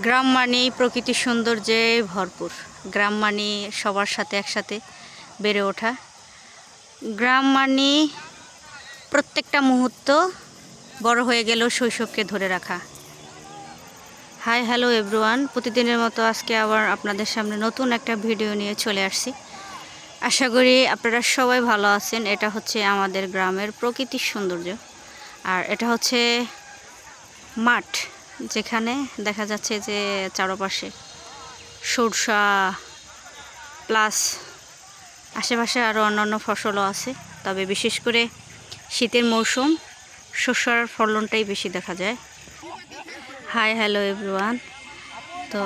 গ্রাম মানেই প্রকৃতির সৌন্দর্যে ভরপুর। গ্রাম মানে সবার সাথে একসাথে বেড়ে ওঠা। গ্রাম মানে প্রত্যেকটা মুহূর্ত বড় হয়ে গেলেও শৈশবকে ধরে রাখা। হাই হ্যালো এভরিওয়ান, প্রতিদিনের মতো আজকে আবার আপনাদের সামনে নতুন একটা ভিডিও নিয়ে চলে আসছি। আশা করি আপনারা সবাই ভালো আছেন। এটা হচ্ছে আমাদের গ্রামের প্রকৃতির সৌন্দর্য, আর এটা হচ্ছে মাঠ, যেখানে দেখা যাচ্ছে যে চারপাশে সরষা প্লাস আশেপাশে আরও অন্যান্য ফসলও আছে। তবে বিশেষ করে শীতের মৌসুম শস্যর ফলনটাই বেশি দেখা যায়। Hi hello everyone. তো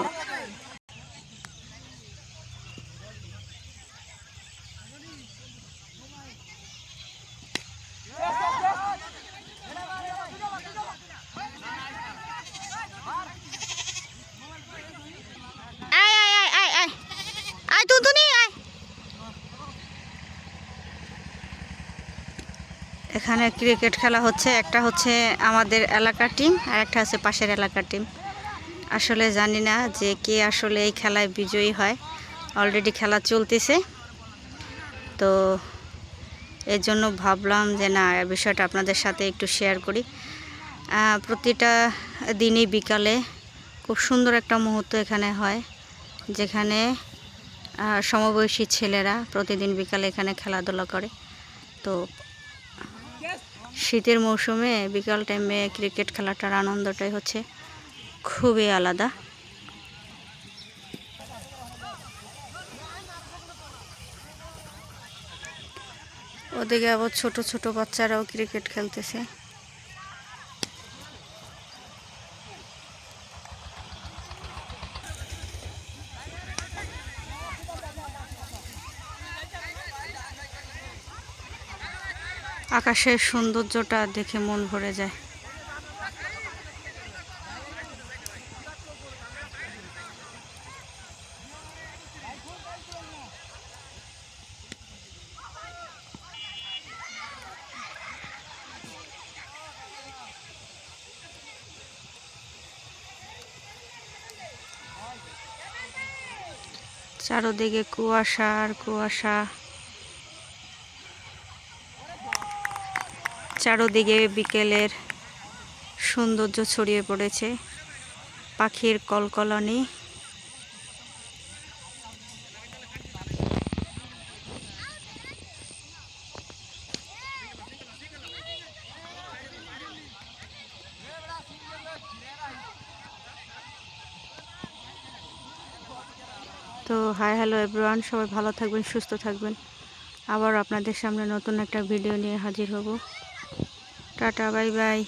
এখানে ক্রিকেট খেলা হচ্ছে। একটা হচ্ছে আমাদের এলাকার টিম আর একটা হচ্ছে পাশের এলাকার টিম। আসলে জানি না যে কে আসলে এই খেলায় বিজয়ী হয়। অলরেডি খেলা চলতেছে, তো এর জন্য ভাবলাম যে না, বিষয়টা আপনাদের সাথে একটু শেয়ার করি। প্রতিটা দিনই বিকালে খুব সুন্দর একটা মুহূর্ত এখানে হয়, যেখানে সমবয়সী ছেলেরা প্রতিদিন বিকালে এখানে খেলাধুলা করে। তো শীতের মৌসুমে বিকাল টাইমে ক্রিকেট খেলাটার আনন্দটাই হচ্ছে খুবই আলাদা। ওদিকে আবার ছোট ছোট বাচ্চারাও ক্রিকেট খেলতেছে। আকাশের সৌন্দর্যটা দেখে মন ভরে যায়। চারদিকে কুয়াশা আর কুয়াশা, চারদিকে বিকেলের সৌন্দর্য ছড়িয়ে পড়েছে, পাখির কলকলানি। তো হাই হ্যালো এভরিওয়ান, সবাই ভালো থাকবেন, সুস্থ থাকবেন। আবার আপনাদের সামনে নতুন একটা ভিডিও নিয়ে হাজির হব। Tata, bye bye.